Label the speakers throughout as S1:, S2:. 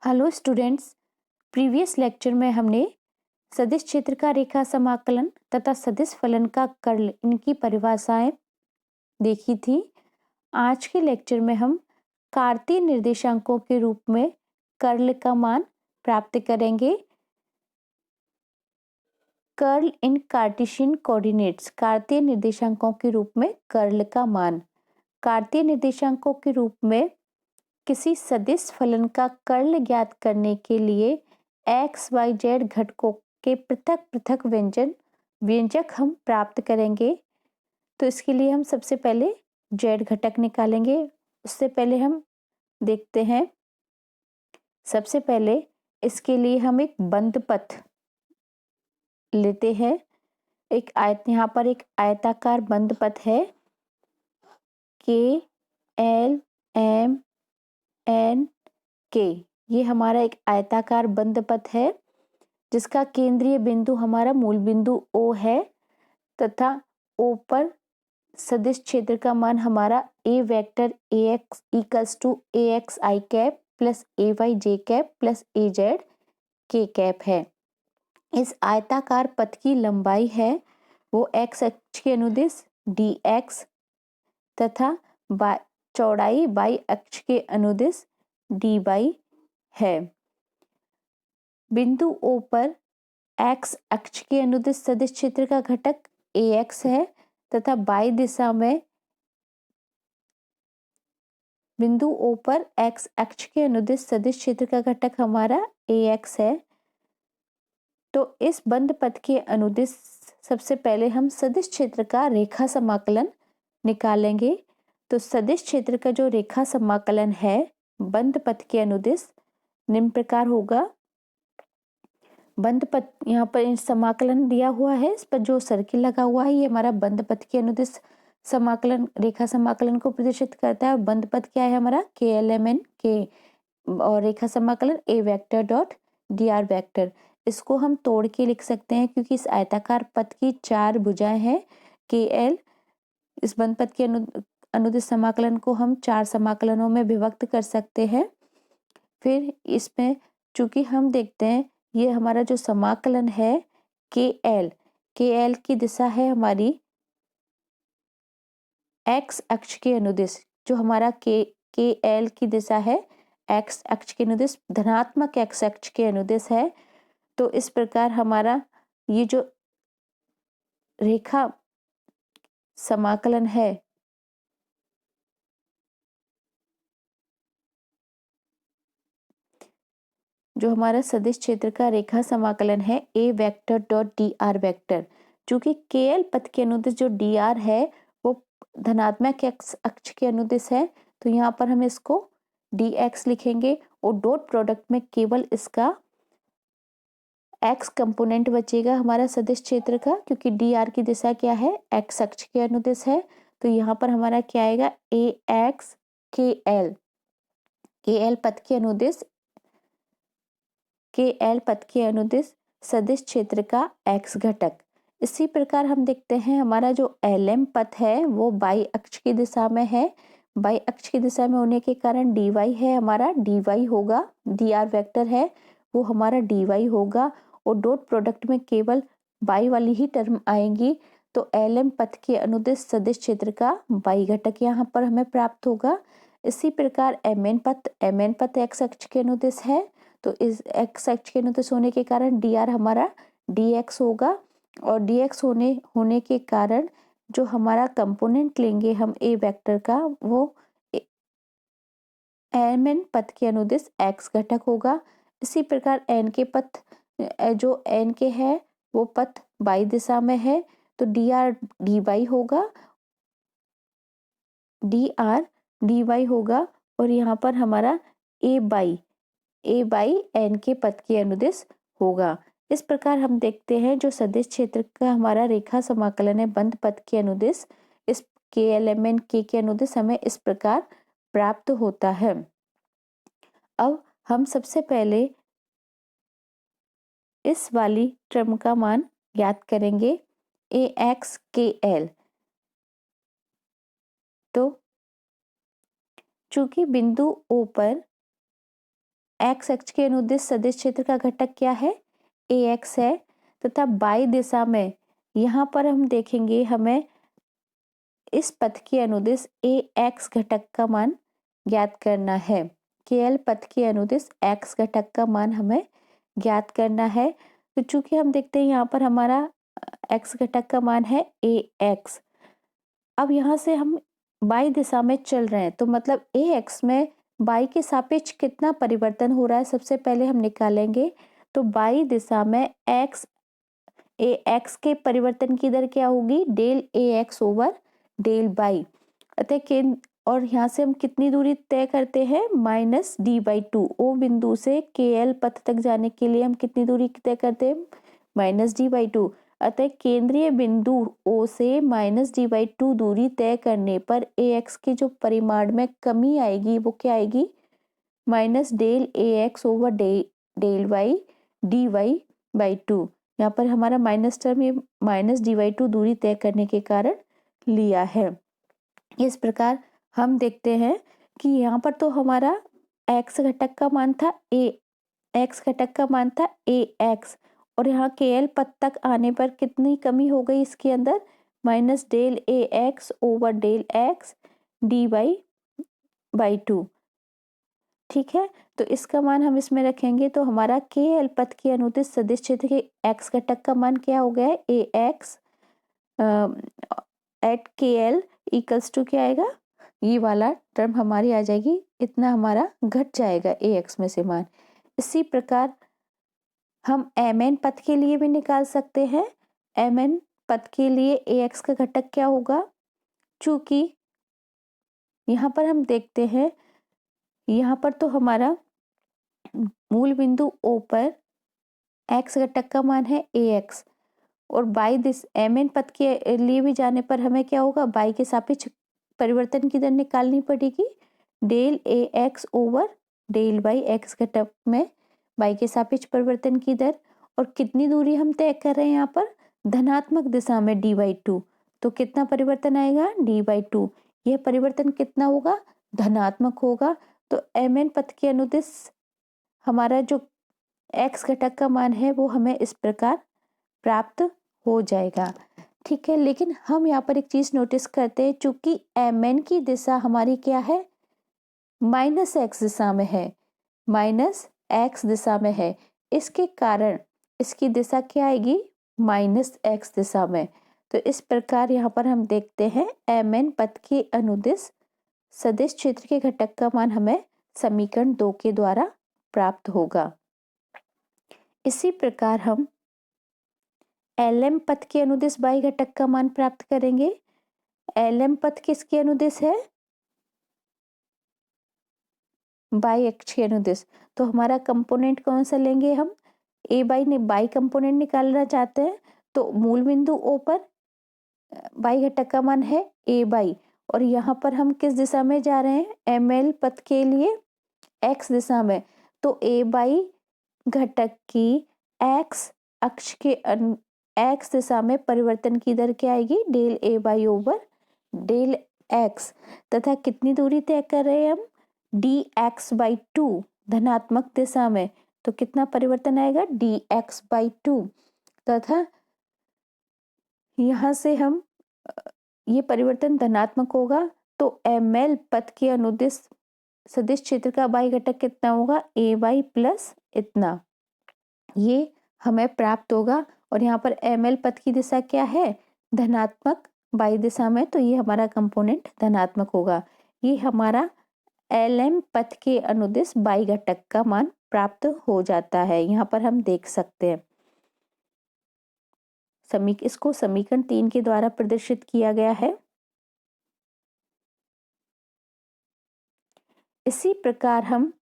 S1: Hello students. Previous lecture में हमने सदिश क्षेत्र का रेखा समाकलन तथा सदिश फलन का कर्ल इनकी परिभाषाएं देखी थी। आज के लेक्चर में हम कार्तीय निर्देशांकों के रूप में कर्ल का मान प्राप्त करेंगे। कर्ल इन कार्टेशियन कोऑर्डिनेट्स, कार्तीय निर्देशांकों के रूप में कर्ल का मान। कार्तीय निर्देशांकों के रूप में किसी सदिश फलन का कर्ल ज्ञात करने के लिए एक्स वाई जेड घटकों के पृथक पृथक व्यंजक हम प्राप्त करेंगे। तो इसके लिए हम सबसे पहले जेड घटक निकालेंगे। उससे पहले हम देखते हैं, सबसे पहले इसके लिए हम एक बंद पथ लेते हैं। यहाँ पर एक आयताकार बंद पथ है, के एल एम एन के। ये हमारा एक आयताकार बंद पथ है जिसका केंद्रीय बिंदु हमारा मूल बिंदु O है तथा O पर सदिश क्षेत्र का मान हमारा A vector AX equals to AX I cap plus AY J cap plus AZ K cap है। इस आयताकार पथ की लंबाई है वो x अक्ष के अनुदिश dx तथा चौड़ाई y अक्ष के अनुदिश dy है। बिंदु O पर x अक्ष के अनुदिश सदिश क्षेत्र का घटक ax है तथा y दिशा में बिंदु O पर x अक्ष के अनुदिश सदिश क्षेत्र का घटक हमारा ax है। तो इस बंद पथ के अनुदिश सबसे पहले हम सदिश क्षेत्र का रेखा समाकलन निकालेंगे। तो सदिश क्षेत्र का जो रेखा समाकलन है बंद पथ के अनुदिश निम्न प्रकार होगा। बंद पथ, यहाँ पर समाकलन दिया हुआ है, इस पर जो सर्किल लगा हुआ है ये हमारा बंद पथ के अनुदिश समाकलन रेखा समाकलन को प्रदर्शित करता है। बंद पथ क्या है हमारा KLMN के, और रेखा समाकलन A vector dot dr vector. इसको हम तोड़ के लिख सकते हैं क्योंकि इस आयताकार पथ की 4 भुजाएं हैं। KL इस बंद पथ के अनुदिश समाकलन को हम 4 समाकलनों में विभक्त कर सकते हैं। फिर इसमें चूंकि हम देखते हैं ये हमारा जो समाकलन है KL की दिशा है हमारी x अक्ष के अनुदिश। जो हमारा KL की दिशा है x अक्ष के अनुदिश, धनात्मक x अक्ष के अनुदिश है। तो इस प्रकार हमारा ये जो रेखा समाकलन है जो हमारा सदिश क्षेत्र का रेखा समाकलन है A vector dot dr vector. चूंकि KL पथ के अनुदिश जो dr है वो धनात्मक x अक्ष के अनुदिश है, तो यहाँ पर हम इसको dx लिखेंगे और डॉट प्रोडक्ट में केवल इसका x कंपोनेंट बचेगा हमारा सदिश क्षेत्र का, क्योंकि dr की दिशा क्या है x अक्ष के अनुदिश है। तो यहाँ पर हमारा क्या आएगा AX KL पथ के अनुदिश सदिश क्षेत्र का x घटक। इसी प्रकार हम देखते हैं हमारा जो LM पथ है वो y अक्ष की दिशा में है। y अक्ष की दिशा में होने के कारण dy है हमारा, dy होगा, dr वेक्टर है वो हमारा dy होगा और डॉट प्रोडक्ट में केवल y वाली ही टर्म आएंगी। तो LM पथ के अनुदिश सदिश क्षेत्र का y घटक यहाँ पर हमें प्राप्त होगा। इसी प्रकार MN पथ x अक्ष के अनुदिश है, तो इस x अक्ष के अनुदिश होने के कारण dr हमारा dx होगा और dx होने के कारण जो हमारा कंपोनेंट लेंगे हम A वेक्टर का वो MN पथ के अनुदिश x घटक होगा। इसी प्रकार जो n के है वो पथ y दिशा में है, तो dr dy होगा और यहाँ पर हमारा a बाई n के पथ के अनुदिश होगा। इस प्रकार हम देखते हैं जो सदिश क्षेत्र का हमारा रेखा समाकलन है बंद पथ के अनुदिश, इस KLMN के अनुदिश हमें इस प्रकार प्राप्त होता है। अब हम सबसे पहले इस वाली टर्म का मान ज्ञात करेंगे AX KL। तो चूंकि बिंदु O पर एक्स अक्ष के अनुदिश सदिश क्षेत्र का घटक क्या है, ए एक्स है, तथा बाई दिशा में यहाँ पर हम देखेंगे हमें इस पथ के अनुदिश ए एक्स घटक का मान ज्ञात करना है। केएल पथ के अनुदिश एक्स घटक का मान हमें ज्ञात करना है। तो चूंकि हम देखते हैं यहाँ पर हमारा एक्स घटक का मान है ए एक्स। अब यहाँ से हम बाई दिशा में चल रहे हैं, तो मतलब ए एक्स में बाई के सापेक्ष कितना परिवर्तन हो रहा है, सबसे पहले हम निकालेंगे। तो बाई दिशा में एक्स ए एक्स के परिवर्तन की दर क्या होगी, del A X over del Y. अतः और यहाँ से हम कितनी दूरी तय करते हैं, माइनस डी बाई टू। ओ बिंदु से के एल पथ तक जाने के लिए हम कितनी दूरी तय करते हैं, माइनस डी बाई टू। अतः केंद्रीय बिंदु ओ से माइनस डी बाई टू दूरी तय करने पर ए एक्स के जो परिमाण में कमी आएगी वो क्या आएगी, minus del A X over del Y D Y by two. यहाँ पर हमारा माइनस टर्म ये माइनस डी बाई टू दूरी तय करने के कारण लिया है। इस प्रकार हम देखते हैं कि यहाँ पर तो हमारा एक्स घटक का मान था ए एक्स, और यहाँ के एल पद तक आने पर कितनी कमी हो गई इसके अंदर, minus del A X over del X D Y by two. ठीक है, तो इसका मान हम इसमें रखेंगे, तो हमारा के एल पथ के अनुदिश सदिश क्षेत्र के एक्स घटक का मान क्या हो गया है, ए एक्स एट के एल इक्वल्स टू क्या आएगा, ये वाला टर्म हमारी आ जाएगी, इतना हमारा घट जाएगा ए एक्स में से मान। इसी प्रकार हम एम एन पथ के लिए भी निकाल सकते हैं। एम एन पथ के लिए ए एक्स का घटक क्या होगा, चूंकि यहाँ पर हम देखते हैं यहाँ पर तो हमारा मूल बिंदु ओ पर एक्स घटक का मान है ए एक्स, और बाई दिस एम एन पथ के लिए भी जाने पर हमें क्या होगा, बाई के सापेक्ष परिवर्तन की दर निकालनी पड़ेगी, del A X over del Y X घटक में बाई के सापेक्ष परिवर्तन की दर। और कितनी दूरी हम तय कर रहे हैं यहाँ पर, धनात्मक दिशा में डी बाई टू। तो कितना परिवर्तन आएगा, डी बाई टू। यह परिवर्तन कितना होगा, धनात्मक होगा। तो एम एन पथ के अनुदिश हमारा जो एक्स घटक का मान है वो हमें इस प्रकार प्राप्त हो जाएगा। ठीक है, लेकिन हम यहाँ पर एक चीज नोटिस करते हैं, चूंकि एम एन की दिशा हमारी क्या है, माइनस एक्स दिशा में है, माइनस एक्स दिशा में है, इसके कारण इसकी दिशा क्या आएगी, माइनस एक्स दिशा में। तो इस प्रकार यहाँ पर हम देखते हैं एम एन पथ के अनुदिश सदिश क्षेत्र के घटक का मान हमें समीकरण 2 के द्वारा प्राप्त होगा। इसी प्रकार हम एल एम पथ के अनुदिश बाई घटक का मान प्राप्त करेंगे। एल एम पथ किसके अनुदिश है, बाई अक्ष के अनुदिश। तो हमारा कंपोनेंट कौन सा लेंगे हम, ए बाई ने बाई कंपोनेंट निकालना चाहते हैं, तो मूल बिंदु ओ पर बाई घटक का मान है ए बाई, और यहाँ पर हम किस दिशा में जा रहे हैं, एम एल पथ के लिए एक्स दिशा में। तो ए बाई घटक की एक्स अक्ष के एक्स दिशा में परिवर्तन की दर क्या आएगी, del A Y over del X, तथा कितनी दूरी तय कर रहे हैं हम, डी एक्स बाई टू, धनात्मक दिशा में। तो कितना परिवर्तन आएगा, डी एक्स बाई टू, तथा यहाँ से हम ये परिवर्तन धनात्मक होगा। तो एम एल पथ के अनुदिश सदिश क्षेत्र का बाई घटक कितना होगा, ए बाई प्लस इतना, ये हमें प्राप्त होगा। और यहाँ पर एम एल पथ की दिशा क्या है, धनात्मक बाई दिशा में, तो ये हमारा कंपोनेंट धनात्मक होगा। ये हमारा एल एम पथ के अनुदिश बाई घटक का मान प्राप्त हो जाता है। यहाँ पर हम देख सकते हैं इसको समीकरण 3 के द्वारा प्रदर्शित किया गया है। इसी प्रकार हम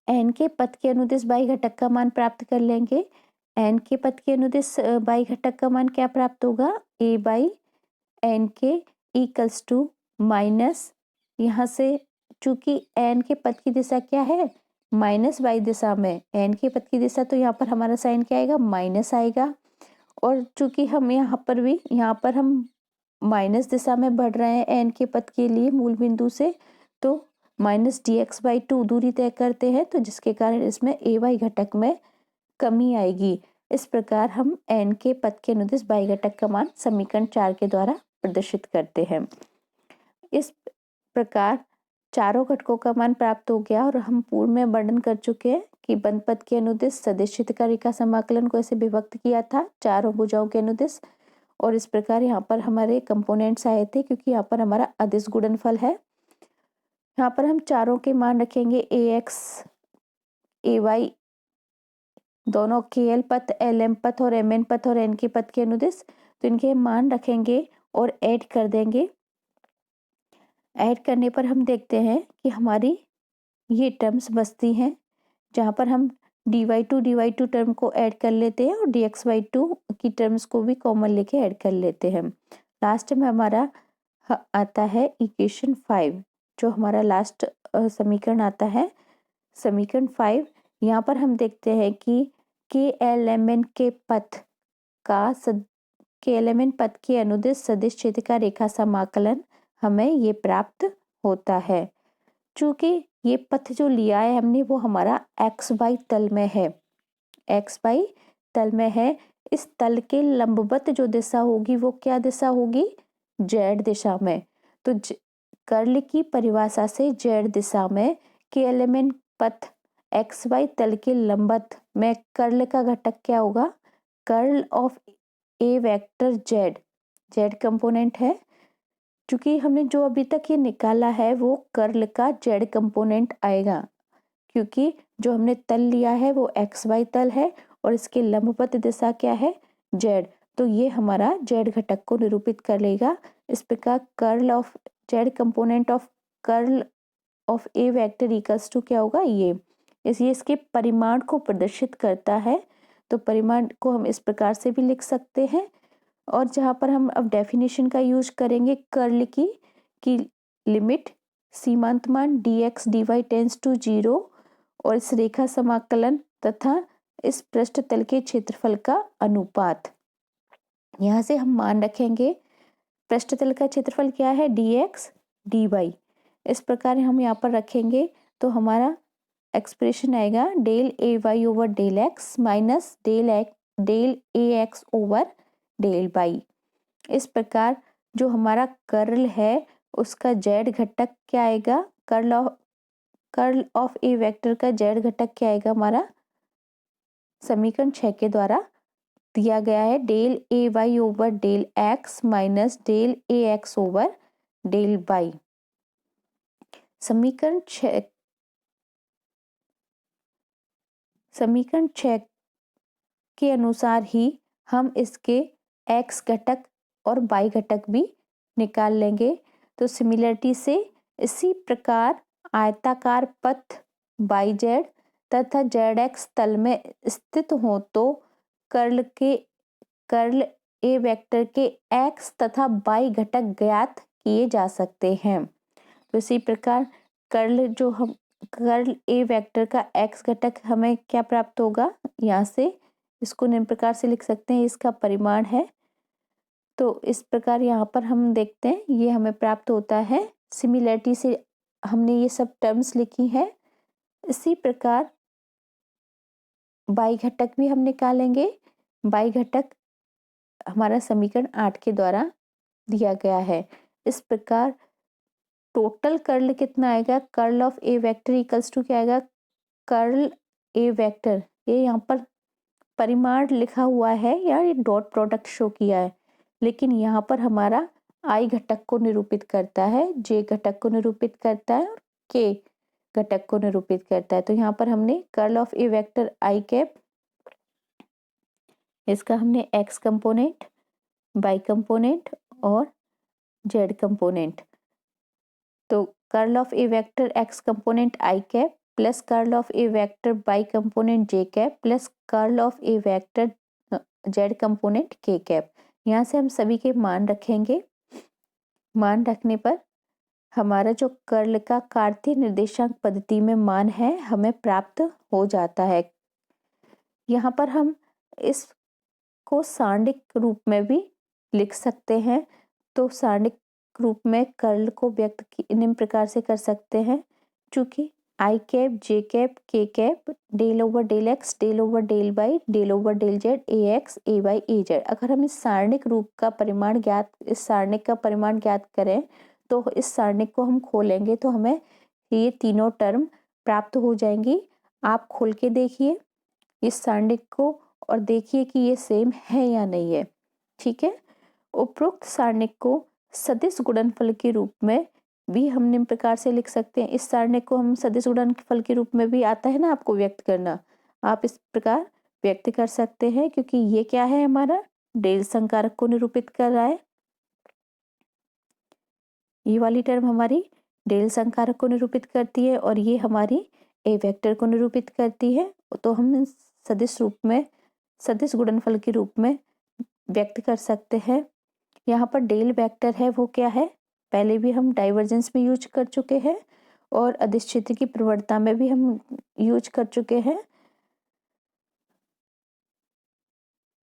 S1: एन के पथ के अनुदिश बाई घटक का मान प्राप्त कर लेंगे। एन के पथ के अनुदिश बाई घटक का मान क्या प्राप्त होगा, ए बाई एन के इक्वल्स टू माइनस, यहाँ से चूंकि एन के पथ की दिशा क्या है, माइनस बाई दिशा में, एन के पथ की दिशा, तो यहाँ पर हमारा साइन क्या आएगा, माइनस आएगा। और चूंकि हम यहाँ पर हम माइनस दिशा में बढ़ रहे हैं एन के पथ के लिए मूल बिंदु से, तो माइनस dx/2 दूरी तय करते हैं, तो जिसके कारण इसमें ay घटक में कमी आएगी। इस प्रकार हम एन के पथ के अनुदिश y घटक का मान समीकरण 4 के द्वारा प्रदर्शित करते हैं। इस प्रकार चारों घटकों का मान प्राप्त हो गया और हम पूर्व में वर्णन कर चुके हैं कि बंद पथ के अनुदिश सदिश क्षेत्र रेखा समाकलन को ऐसे विभक्त किया था चारों भुजाओं के अनुदिश, और इस प्रकार यहाँ पर हमारे कंपोनेंट्स आए थे क्योंकि यहाँ पर हमारा अदिश गुणनफल है। यहाँ पर हम चारों के मान रखेंगे ax ay दोनों KL पथ, LM पथ और MN पथ और N के पथ के अनुदिश, तो इनके मान रखेंगे और ऐड कर देंगे। ऐड करने पर हम देखते हैं कि हमारी ये टर्म्स बचती हैं, जहाँ पर हम dy2 टर्म को ऐड कर लेते हैं और dx/2 की टर्म्स को भी कॉमन लेके ऐड कर लेते हैं। लास्ट में हमारा आता है इक्वेशन 5, जो हमारा लास्ट समीकरण आता है, समीकरण 5। यहाँ पर हम देखते हैं कि KLMN के पथ के अनुदिश सदिश क्षेत्र का रेखा समाकलन हमें ये प्राप्त होता है। चूंकि ये पथ जो लिया है हमने वो हमारा XY तल में है, XY तल में है। इस तल के लंबवत जो दिशा होगी वो क्या दिशा होगी? Z दिशा में। तो कर्ल की परिभाषा से Z दिशा में KLMN पथ XY तल के लंबवत में कर्ल का घटक क्या होगा? Curl of A vector Z component है। चूंकि हमने जो अभी तक ये निकाला है वो कर्ल का Z कंपोनेंट आएगा, क्योंकि जो हमने तल लिया है वो XY तल है और इसके लंबवत दिशा क्या है? Z। तो ये हमारा Z घटक को निरूपित कर लेगा। इस प्रकार curl of Z component of curl of A vector equals to क्या होगा? ये इसके परिमाण को प्रदर्शित करता है। तो परिमाण को हम इस प्रकार से भी लिख सकते हैं, और जहाँ पर हम अब डेफिनेशन का यूज करेंगे कर्ल की लिमिट सीमांत मान dx dy टेंस टू 0 और इस रेखा समाकलन तथा इस पृष्ठ तल के क्षेत्रफल का अनुपात। यहाँ से हम मान रखेंगे पृष्ठ तल का क्षेत्रफल क्या है? dx dy। इस प्रकार हम यहाँ पर रखेंगे तो हमारा एक्सप्रेशन आएगा del ay over del x minus del ax over del y। इस प्रकार जो हमारा कर्ल है उसका Z घटक क्या आएगा? कर्ल ऑफ ए वेक्टर का Z घटक क्या आएगा? हमारा समीकरण 6 के द्वारा दिया गया है del ay over del x minus del ax over del y। समीकरण 6 के अनुसार ही हम इसके x घटक और y घटक भी निकाल लेंगे। तो सिमिलरिटी से इसी प्रकार आयताकार पथ YZ तथा ZX तल में स्थित हो तो कर्ल ए वेक्टर के x तथा y घटक ज्ञात किए जा सकते हैं। तो इसी प्रकार कर्ल ए वेक्टर का x घटक हमें क्या प्राप्त होगा? यहाँ से इसको निम्न प्रकार से लिख सकते हैं, इसका परिमाण है। तो इस प्रकार यहाँ पर हम देखते हैं ये हमें प्राप्त होता है। सिमिलरिटी से हमने ये सब टर्म्स लिखी है। इसी प्रकार y घटक भी हम निकालेंगे। y घटक हमारा समीकरण 8 के द्वारा दिया गया है। इस प्रकार टोटल कर्ल कितना आएगा? Curl of A vector equals to क्या आएगा? कर्ल ए वेक्टर, ये यहाँ पर परिमाण लिखा हुआ है या ये डॉट प्रोडक्ट शो किया है, लेकिन यहाँ पर हमारा आई घटक को निरूपित करता है, जे घटक को निरूपित करता है और के घटक को निरूपित करता है। तो यहाँ पर हमने curl of A vector I cap, इसका हमने एक्स कंपोनेंट, वाई कंपोनेंट और जेड कंपोनेंट। तो curl of A vector X component I cap plus curl of A vector Y component J cap plus curl of A vector Z component K cap. यहाँ से हम सभी के मान रखेंगे। मान रखने पर हमारा जो कर्ल का कार्तीय निर्देशांक पद्धति में मान है हमें प्राप्त हो जाता है। यहाँ पर हम इसको सांडिक रूप में भी लिख सकते हैं। तो सारणिक रूप में कर्ल को व्यक्त निम्न प्रकार से कर सकते हैं, चूंकि I cap, J cap, K cap, del over del X, del over del Y, del over del Z, A X, A Y, A Z. अगर हम इस सारणिक का परिमाण ज्ञात करें तो इस सारणिक को हम खोलेंगे तो हमें ये तीनों टर्म प्राप्त हो जाएंगी। आप खोल के देखिए इस सारणिक को और देखिए कि ये सेम है या नहीं है। ठीक है। उपरोक्त सारणिक को सदिश गुणनफल के रूप में भी हम निम्न प्रकार से लिख सकते हैं। इस सारणिक को हम सदिश गुणनफल के रूप में भी आता है ना आपको व्यक्त करना, आप इस प्रकार व्यक्त कर सकते हैं, क्योंकि ये क्या है, हमारा डेल संकारक को निरूपित कर रहा है। ये वाली टर्म हमारी डेल संकारक को निरूपित करती है और ये हमारी ए वेक्टर को निरूपित करती है। तो हम सदिश गुणनफल के रूप में व्यक्त कर सकते हैं। यहाँ पर डेल वेक्टर है वो क्या है, पहले भी हम डाइवर्जेंस में यूज कर चुके हैं और अदिश क्षेत्र की प्रवणता में भी हम यूज कर चुके हैं।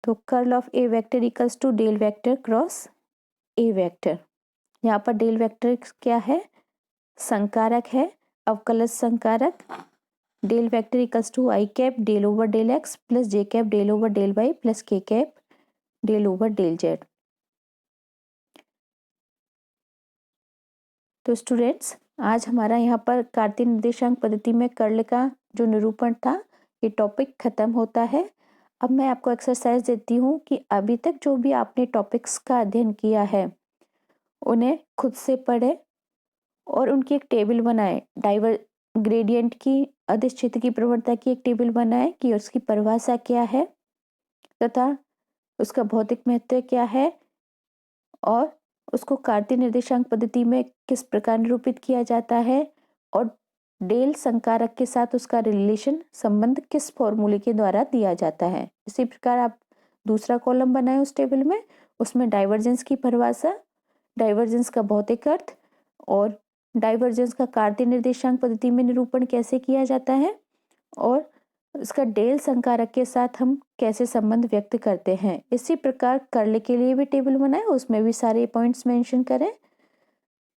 S1: तो curl of A vector equals to del vector cross A vector. यहाँ पर डेल वेक्टर क्या है, संकारक है, अवकलज संकारक। Del vector equals to I cap del over del X plus J cap del over del Y plus K cap del over del Z. तो students, आज हमारा यहाँ पर कार्तीय निर्देशांक पद्धति में कर्ल का जो निरूपण था ये टॉपिक खत्म होता है। अब मैं आपको एक्सरसाइज देती हूँ कि अभी तक जो भी आपने टॉपिक्स का अध्ययन किया है उन्हें खुद से पढ़े और उनकी एक टेबल बनाए। ग्रेडियंट की, अदिश क्षेत्र की प्रवणता की एक टेबल बनाए कि उसकी परिभाषा क्या है तथा उसका भौतिक महत्व क्या है और उसको कार्तीय निर्देशांक पद्धति में किस प्रकार निरूपित किया जाता है और डेल संकारक के साथ उसका रिलेशन संबंध किस फॉर्मूले के द्वारा दिया जाता है। इसी प्रकार आप दूसरा कॉलम बनाए उस टेबल में, उसमें डाइवर्जेंस की परिभाषा, डाइवर्जेंस का भौतिक अर्थ और डाइवर्जेंस का कार्तीय निर्देशांक पद्धति में निरूपण कैसे किया जाता है और इसका डेल संकारक के साथ हम कैसे संबंध व्यक्त करते हैं। इसी प्रकार कर्ल के लिए भी टेबल बनाए, उसमें भी सारे पॉइंट्स मेंशन करें।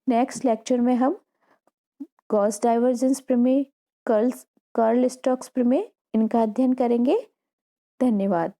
S1: नेक्स्ट लेक्चर में हम गॉस डाइवर्जेंस प्रमेय, कर्ल स्टोक्स प्रमेय, इनका अध्ययन करेंगे। धन्यवाद।